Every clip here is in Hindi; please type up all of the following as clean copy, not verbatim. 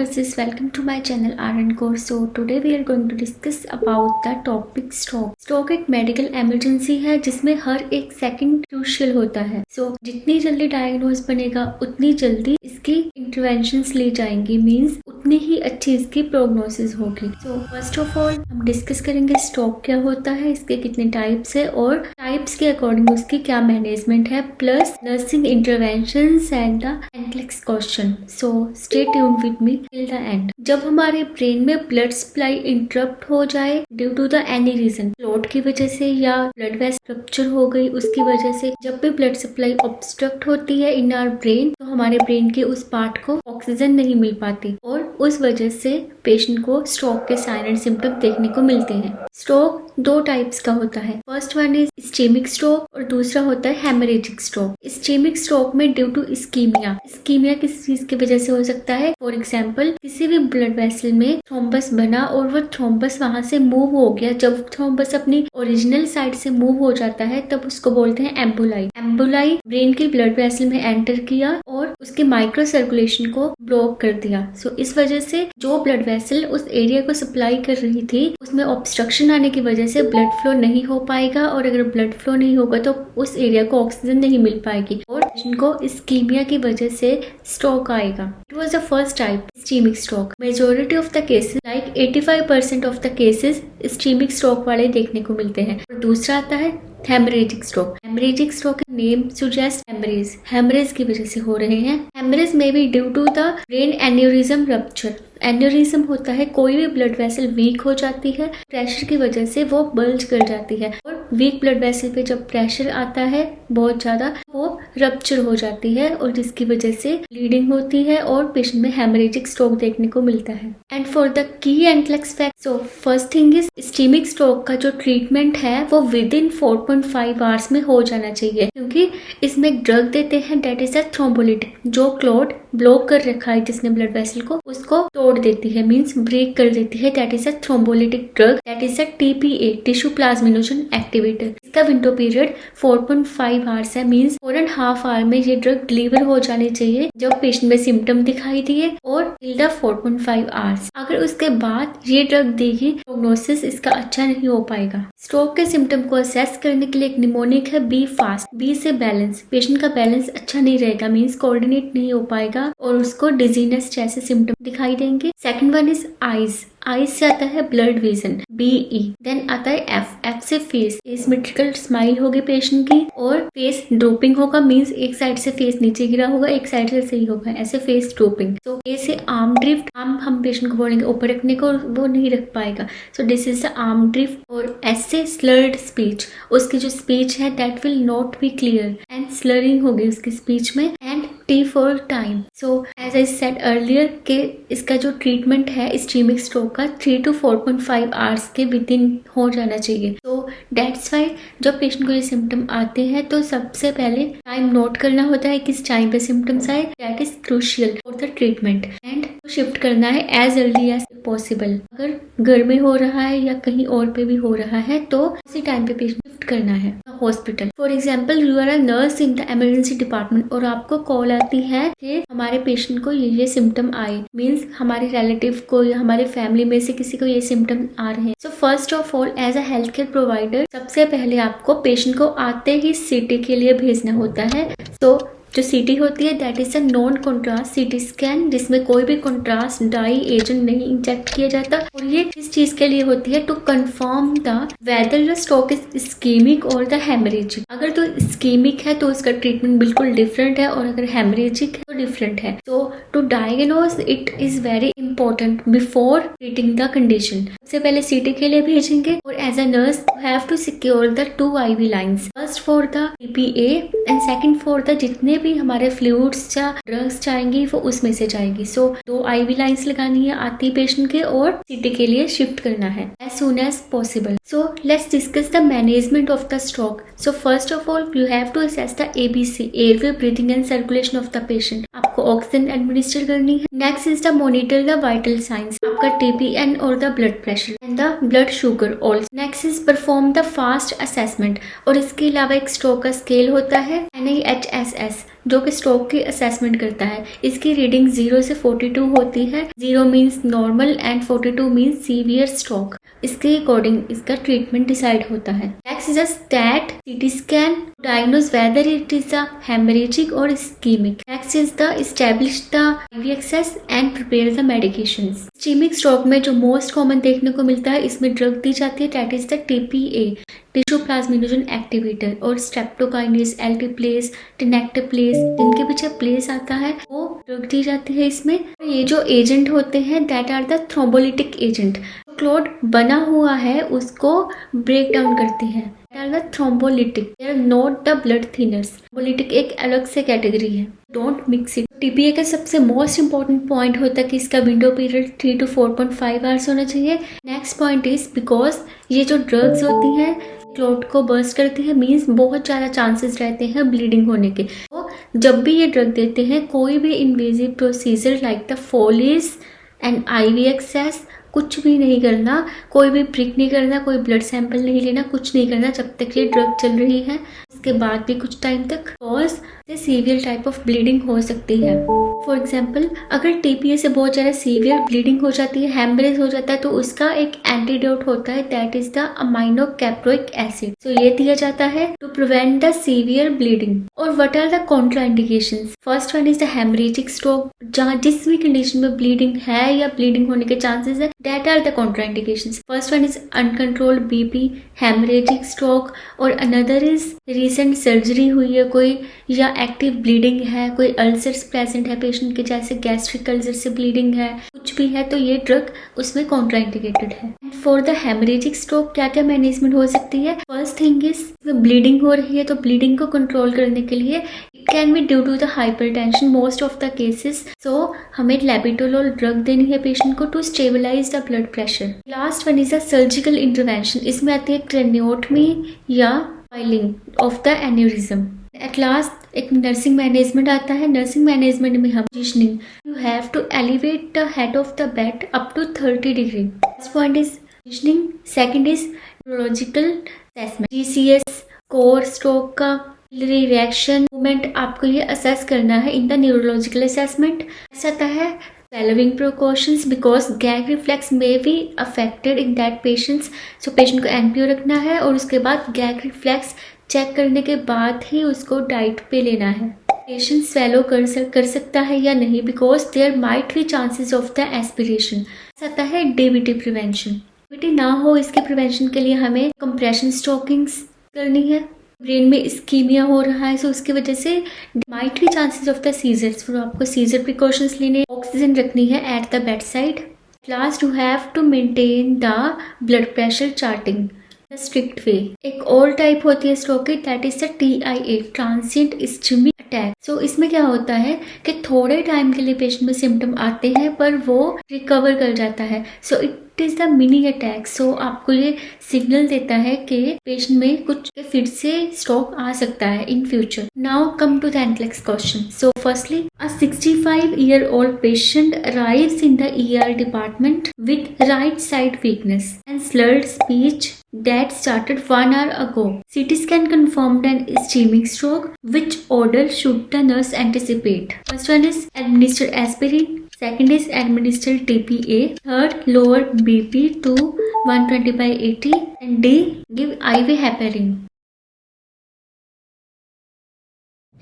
nurses, welcome to my channel RN Core. So today we are going to discuss about the topic stroke. Stroke एक मेडिकल इमरजेंसी है जिसमें हर एक सेकंड क्रूशियल होता है. जितनी जल्दी डायग्नोज बनेगा उतनी जल्दी इसकी इंटरवेंशंस ली जाएंगी, मींस उतनी ही अच्छी इसकी प्रोग्नोसिस होगी. फर्स्ट ऑफ ऑल हम डिस्कस करेंगे स्ट्रोक क्या होता है, इसके कितने टाइप्स है और टाइप्स के अकॉर्डिंग उसकी क्या मैनेजमेंट है, plus nursing interventions and the NCLEX question. So stay tuned with me till the end. जब हमारे ब्रेन में ब्लड सप्लाई इंटरप्ट हो जाए due to the any reason, clot की वजह से या ब्लड वेसल रप्चर हो गई उसकी वजह से, जब भी ब्लड सप्लाई ऑब्स्ट्रक्ट होती है इन आवर ब्रेन तो हमारे ब्रेन के उस पार्ट को ऑक्सीजन नहीं मिल पाती और उस वजह से पेशेंट को स्ट्रोक के साइन एंड सिम्टम देखने को मिलते हैं. स्ट्रोक दो टाइप्स का होता है. First one is ischaemic stroke और दूसरा होता है हेमरेजिक स्ट्रोक. इस्केमिक स्ट्रोक में ड्यू टू इस्कीमिया किस चीज की वजह से हो सकता है. फॉर एग्जाम्पल किसी भी ब्लड वेसल में थ्रोम्बस बना और वो थ्रोम्बस वहां से मूव हो गया. जब थ्रोम्बस अपनी ओरिजिनल साइड से मूव हो जाता है तब उसको बोलते हैं एम्बुलाई. एम्बुलाई ब्रेन की ब्लड वेसल में एंटर किया और उसके माइक्रो सर्कुलेशन को ब्लॉक कर दिया. इस वजह से जो ब्लड वेसल उस एरिया को सप्लाई कर रही थी उसमें ऑब्स्ट्रक्शन आने की वजह से ब्लड फ्लो नहीं हो पाएगा और अगर ब्लड फ्लो नहीं होगा तो उस एरिया को ऑक्सीजन नहीं मिल पाएगी और पेशेंट को इस्कीमिया की वजह से स्ट्रोक आएगा. It was the first type ischaemic stroke. Majority of the cases like 85% of the cases ischaemic stroke वाले देखने को मिलते हैं. और दूसरा आता है haemorrhagic stroke. Haemorrhagic stroke name suggest haemorrhage की वजह से हो रहे हैं. हेमरेज में be due to the brain aneurysm rupture. Aneurysm होता है कोई भी ब्लड वेसल वीक हो जाती है, प्रेशर की वजह से वो बल्ज कर जाती है और वीक ब्लड वेसल पे जब प्रेशर आता है बहुत ज्यादा वो रप्चर हो जाती है और जिसकी वजह से ब्लीडिंग होती है और पेशेंट में हेमरेजिक स्ट्रोक देखने को मिलता है. And for the key NCLEX fact, so first thing is ischaemic stroke का जो ट्रीटमेंट है वो विद इन 4.5 आवर्स में हो जाना चाहिए क्योंकि इसमें एक ड्रग देते हैं डेट इज अ थ्रोम्बोलिटिक जो क्लॉट ब्लॉक कर रखा है जिसने ब्लड वेसल को उसको तोड़ देती है, मींस ब्रेक कर देती है. That is a thrombolytic drug that is a TPA tissue plasminogen activator. इसका विंडो पीरियड 4.5 आवर्स है, मींस 4.5 आवर में ये ड्रग डिलीवर हो जानी चाहिए जब पेशेंट में सिम्टम दिखाई दिए और टिल द 4.5 आवर्स. अगर उसके बाद ये ड्रग देगी प्रोग्नोसिस इसका अच्छा नहीं हो पाएगा. स्ट्रोक के सिम्टम को असेस करने के लिए एक निमोनिक है बी फास्ट. बी से बैलेंस. पेशेंट का बैलेंस अच्छा नहीं रहेगा, मींस कोऑर्डिनेट नहीं हो पाएगा और उसको डिजीनेस जैसे सिम्टम दिखाई देंगे. सेकंड वन इज आईज से आता है ब्लड विजन BE. देन आता है एफ से फेस. एसिमेट्रिकल स्माइल होगी पेशेंट की और फेस ड्रोपिंग होगा, मींस एक साइड से फेस नीचे गिरा होगा एक साइड से सही होगा, ऐसे फेस ड्रोपिंग. तो ए से आर्म ड्रिफ्ट. हम पेशेंट को बोलेंगे ऊपर रखने को, वो नहीं रख पाएगा. So this is the arm drift. और एस से स्लर्ड स्पीच. उसकी जो स्पीच है that will not be clear and slurring होगी उसकी स्पीच में. And T for time. So as I said earlier के इसका जो ट्रीटमेंट है इस्केमिक स्ट्रोक का 3 to 4.5 आवर्स के विद इन हो जाना चाहिए. तो डेट्स वाई जब पेशेंट को ये सिम्टम आते हैं तो सबसे पहले टाइम नोट करना होता है किस टाइम पे सिम्टम्स आए. That is crucial for the treatment and shift करना है एज अर्ली एज पॉसिबल. अगर घर में हो रहा है या कहीं और पे भी हो रहा है तो उसी टाइम पे पेशेंट शिफ्ट करना है hospital. For example you are a nurse in the emergency department और आपको कॉल आती है कि हमारे पेशेंट को ये सिम्टम आए, मींस हमारे रिलेटिव को या हमारे फैमिली में से किसी को ये सिम्टम आ रहे हैं. So first of all as a health care provider सबसे पहले आपको पेशेंट को आते ही CT के लिए भेजना होता है. तो जो CT होती है that is a non contrast CT scan जिसमें कोई भी कॉन्ट्रास्ट डाई एजेंट नहीं इंजेक्ट किया जाता और ये इस चीज के लिए होती है to confirm the whether the stroke is ischaemic और द हेमरेजिक. अगर तो इस्केमिक है तो उसका ट्रीटमेंट बिल्कुल डिफरेंट है और अगर हेमरेजिक है तो डिफरेंट है. तो to diagnose it is very important before treating the condition. सबसे पहले CT के लिए भेजेंगे और as a nurse you have to secure the 2 IV lines. First for the TPA and second for the जितने भी हमारे फ्लूइड्स या ड्रग्स जाएंगी वो उसमें से जाएगी. 2 IV लाइन्स लगानी है आती पेशेंट के और CT के लिए शिफ्ट करना है as soon as possible. So let's discuss the management of the stroke. So first of all you have to assess the ABC airway breathing and circulation of the patient. आपको ऑक्सीजन एडमिनिस्टर करनी है. Next is the monitor the vital signs, आपका TPN और the blood pressure and the blood sugar also. Next is perform the fast assessment और इसके अलावा एक स्ट्रोक का स्केल होता है NIHSS जो कि स्ट्रोक की असेसमेंट करता है। इसकी रीडिंग 0 से 42 होती है। 0 means normal and 42 means severe stroke. इसके अकॉर्डिंग इसका ट्रीटमेंट डिसाइड होता है। Next is a stat CT scan diagnose whether it is a hemorrhagic or ischemic. Next is the establish the IV access and prepare the medications. Ischemic stroke में जो most common देखने को मिलता है, इसमें ड्रग दी जाती है, that is the TPA tissue plasminogen activator, और स्ट्रेप्टोकाइनेस, एल्टीप्लेस, टेनेक्टोप्लेस, जिनके पीछे प्लेस आता है वो ड्रग दी जाती है इसमें। ये जो एजेंट होते हैं that are the thrombolytic agent, clot बना हुआ है उसको ब्रेक डाउन करती है। Thrombolytic, they are not the blood thinners. Thrombolytic एक अलग से कैटेगरी है, डोंट मिक्स इट। टीपीए का सबसे मोस्ट इंपॉर्टेंट पॉइंट होता है कि इसका विंडो पीरियड 3 to 4.5 आवर्स होना चाहिए। नेक्स्ट पॉइंट इज बिकॉज ये जो ड्रग्स होती हैं क्लॉट को बर्स्ट करती है, मीन्स बहुत ज़्यादा चांसेस रहते हैं ब्लीडिंग होने के। तो जब भी ये ड्रग देते हैं कोई भी invasive procedure like the Foley's and IV access कुछ भी नहीं करना, कोई भी प्रिक नहीं करना, कोई ब्लड सैंपल नहीं लेना, कुछ नहीं करना जब तक ये ड्रग चल रही है। इसके बाद भी कुछ टाइम तक कॉज से सीवियर टाइप ऑफ ब्लीडिंग हो सकती है। फॉर एग्जाम्पल अगर टीपीए से बहुत ज़्यादा सीवियर ब्लीडिंग हो जाती है, हेमरेज हो जाता है, तो उसका एक एंटीडोट होता है that is the aminocaproic acid. तो ये दिया जाता है to prevent the severe bleeding. और what are the contraindications? First one is the haemorrhagic stroke, जहाँ जिस भी कंडीशन में ब्लीडिंग है या ब्लीडिंग होने के चांसेस है, that are the contraindications. First one is uncontrolled BP, hemorrhagic stroke, और another is recent surgery हुई है कोई, या active bleeding है, कोई अल्सर्स प्रेजेंट है पेशेंट के, जैसे गैस्ट्रिक अल्सर से ब्लीडिंग है, कुछ भी है तो ये ड्रग उसमें कॉन्ट्राइंडिकेटेड है। फॉर द हेमरेजिक स्ट्रोक क्या क्या मैनेजमेंट हो सकती है? फर्स्ट थिंग इज ब्लीडिंग हो रही है तो ब्लीडिंग को कंट्रोल करने के लिए it can be due to the hypertension most of the cases, so हमें लेबिटोलोल ड्रग देनी है पेशेंट को to stabilise the blood pressure. Last one is a surgical intervention, इसमें आती है क्रेनियोटमी या filing of the aneurysm. At last एक नर्सिंग मैनेजमेंट आता है। नर्सिंग मैनेजमेंट में हम positioning, you have to elevate the head of the bed up to 30 degree. First point is positioning, second is neurological assessment, GCS core stroke का रिएक्शन मूवमेंट आपको ये असेस करना है इन द न्यूरोलॉजिकल असेसमेंट। ऐसा आता है following precautions because gag reflex may be affected in that patients, so patient को NPO रखना है और उसके बाद गैग रिफ्लेक्स चेक करने के बाद ही उसको डाइट पे लेना है। पेशेंट स्वेलो कर सकता है या नहीं, because there might be chances of the aspiration. आता है DVT प्रिवेंशन, DVT ना हो इसके प्रिवेंशन के लिए हमें कंप्रेशन स्टॉकिंग्स करनी है। ब्रेन में इस्कीमिया हो रहा है, सो उसकी वजह से might be chances of the seizures, फिर आपको सीजर प्रिकॉशंस लेने, ऑक्सीजन रखनी है at the bed side. Last you have to maintain the blood pressure charting the strict way. एक और टाइप होती है स्ट्रोक की, that is the TIA transient ischaemic attack. So इसमें क्या होता है कि थोड़े टाइम के लिए पेशेंट में सिम्टम आते हैं पर वो रिकवर कर जाता है। So it is the mini attack. So आपको ये सिग्नल देता है कि पेशेंट में कुछ फिर से स्ट्रोक आ सकता है in future. Now come to the NCLEX question. So firstly a 65-year-old patient arrives in the ER department with right side weakness and slurred speech that started 1 hour ago. CT scan confirmed an ischemic stroke. Which order should the nurse anticipate? First one is administer aspirin. Second is administer TPA. Third, lower BP to 120/80. And D, give IV heparin.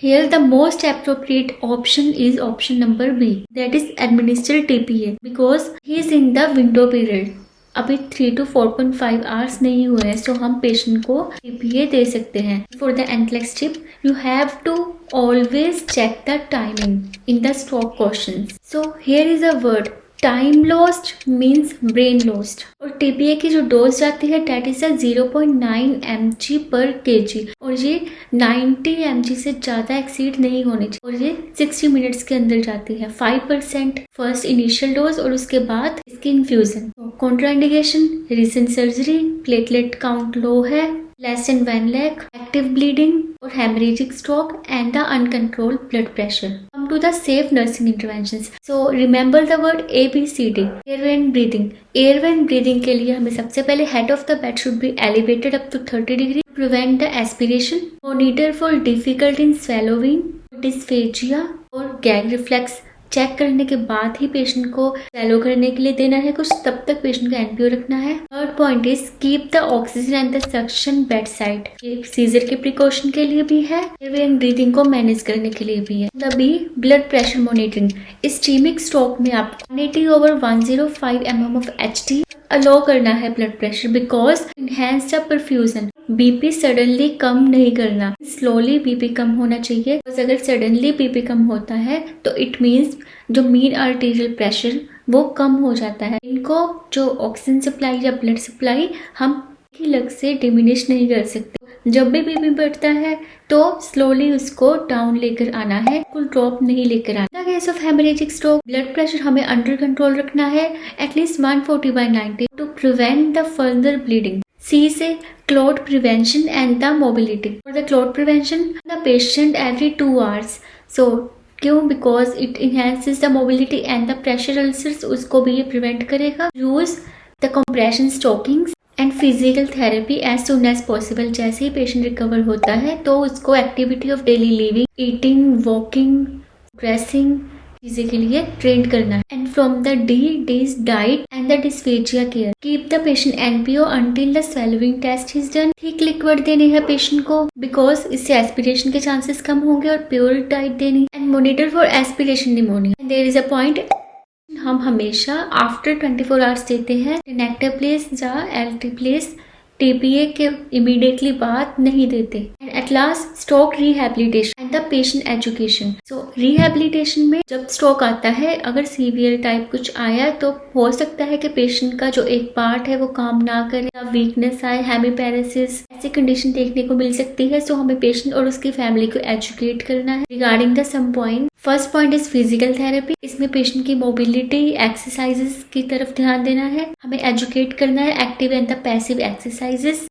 Here the most appropriate option is option number B, that is administer TPA, because he is in the window period. अभी 3 to 4.5 आवर्स नहीं हुए हैं, सो हम पेशेंट को TPA दे सकते हैं। For the NCLEX tip, you have to always check the timing in the stroke question. So here is a word, time lost means brain lost. और TPA की जो डोज जाती है डेट इज 0.9 mg पर kg, और ये 90 mg से ज़्यादा एक्सीड नहीं होनी चाहिए, और ये 60 मिनट्स के अंदर जाती है। 5% फर्स्ट इनिशियल डोज और उसके बाद इसकी infusion. Contraindication, recent surgery, platelet count low है, less than 1 lakh, active bleeding और hemorrhagic stroke and the uncontrolled blood pressure. Come to the safe nursing interventions. So remember the word ABCD, airway and breathing. Airway and breathing के लिए हमें सबसे पहले head of the bed should be elevated up to 30 degree to prevent the aspiration. Monitor for difficulty in swallowing, dysphagia और gag reflex. चेक करने के बाद ही पेशेंट को स्वेलो करने के लिए देना है कुछ, तब तक पेशेंट को एनपीओ रखना है. Third point is keep the oxygen and the suction bedside. ये सीजर के प्रिकॉशन के लिए भी है, एयरवे एंड ब्रीदिंग को मैनेज करने के लिए भी है. The B blood pressure monitoring. Ischemic stroke में आप 180/105 mm ऑफ HT अलो करना है blood pressure because enhance the perfusion. BP suddenly कम नहीं करना, स्लोली बीपी कम होना चाहिए. अगर सडनली बीपी कम होता है तो इट मीन्स जो मीन आर्टेरियल प्रेशर वो कम हो जाता है. इनको जो ऑक्सीजन सप्लाई या ब्लड सप्लाई हम की लग से डिमिनिश नहीं कर सकते. जब भी बीपी बढ़ता है तो स्लोली उसको डाउन लेकर आना है, कुल ड्रॉप नहीं लेकर आना. In the case of hemorrhagic stroke blood pressure हमें अंडर कंट्रोल रखना है at least 140/90 to prevent the further bleeding. C से clot prevention and the mobility. For the clot prevention, the patient every 2 hours. So क्यों? Because it enhances the mobility and the pressure ulcers उसको भी ये prevent करेगा. Use the compression stockings and physical therapy as soon as possible. जैसे ही patient recover होता है तो उसको activity of daily living, eating, walking, dressing चीजें के लिए ट्रेन करना है. And from the D is diet and the dysphagia care. Keep the patient NPO until the swallowing test is done. ठीक लिक्विड देने हैं पेशेंट को बिकॉज इससे एस्पिरेशन के चांसेस कम होंगे और प्योर डाइट देनी. And monitor for aspiration pneumonia. There is a point हम हमेशा आफ्टर 24 आवर्स देते हैं टेनेक्टाप्लेस या एल्टीप्लेस. टीपीए के इमीडिएटली बाद नहीं देते. And at last stroke rehabilitation and the patient education. So rehabilitation में जब स्ट्रोक आता है, अगर सीवियर टाइप कुछ आया तो हो सकता है कि पेशेंट का जो एक पार्ट है वो काम ना करे या वीकनेस आए, हेमीपैरेसिस, ऐसी कंडीशन देखने को मिल सकती है. सो हमें पेशेंट और उसकी फैमिली को एजुकेट करना है regarding the some point. First point is physical therapy. इसमें पेशेंट की मोबिलिटी एक्सरसाइजेस की तरफ ध्यान देना है. हमें एजुकेट करना है active and the passive exercises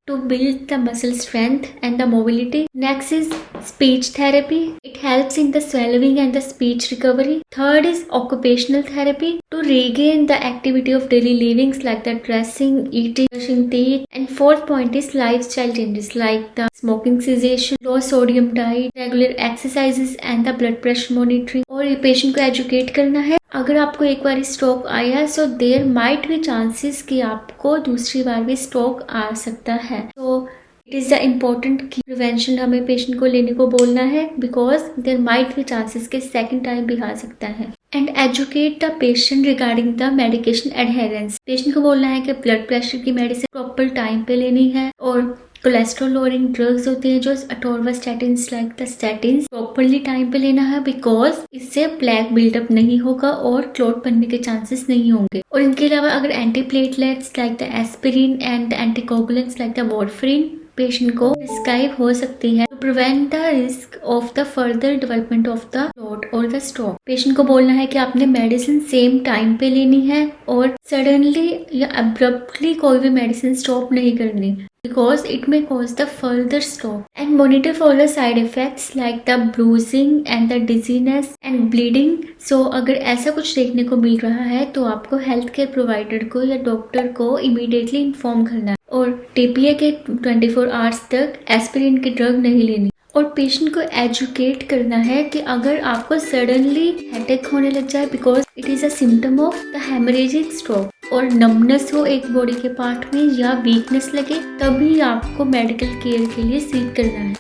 to build the muscle strength and the mobility. Next is speech therapy. It helps in the swallowing and the speech recovery. Third is occupational therapy to regain the activity of daily livings like the dressing, eating, brushing teeth. And fourth point is lifestyle changes like the smoking cessation, low sodium diet, regular exercises and the blood pressure monitoring. और ये पेशेंट को एजुकेट करना है. अगर आपको एक बार स्ट्रोक आया so there might be chances कि आपको दूसरी बार भी स्ट्रोक आ सकता है. तो इट इज द इम्पोर्टेंट की प्रिवेंशन हमें पेशेंट को लेने को बोलना है because there might be chances के सेकंड टाइम भी आ सकता है. And educate the patient regarding the medication adherence. Patient को बोलना है कि ब्लड प्रेशर की मेडिसिन प्रॉपर टाइम पे लेनी है और कोलेस्ट्रॉल लोअरिंग ड्रग्स होती हैं जो atorvastatins like the statins properly time पे लेना है बिकॉज इससे प्लेक बिल्डअप नहीं होगा और क्लॉट बनने के चांसेस नहीं होंगे. और इनके अलावा अगर antiplatelets like the aspirin and the anticoagulants like the warfarin patient को प्रिस्क्राइब हो सकती है to prevent the risk of the further development of the clot और द स्ट्रोक. पेशेंट को बोलना है कि आपने मेडिसिन सेम टाइम पे लेनी है और सडनली या अब्रप्टली कोई भी मेडिसिन स्टॉप नहीं करनी because it may cause the further stroke. And monitor for the side effects like the bruising and the dizziness and bleeding. So अगर ऐसा कुछ देखने को मिल रहा है तो आपको हेल्थ केयर प्रोवाइडर को या डॉक्टर को इमीडिएटली इन्फॉर्म करना है. और टीपीए के 24 आवर्स तक एस्पिरिन की ड्रग नहीं लेनी. और पेशेंट को एजुकेट करना है कि अगर आपको सडनली हेडेक होने लग जाए because it is a symptom of the haemorrhagic stroke और नमनेस हो एक बॉडी के पार्ट में या वीकनेस लगे तभी आपको मेडिकल केयर के लिए सीक करना है.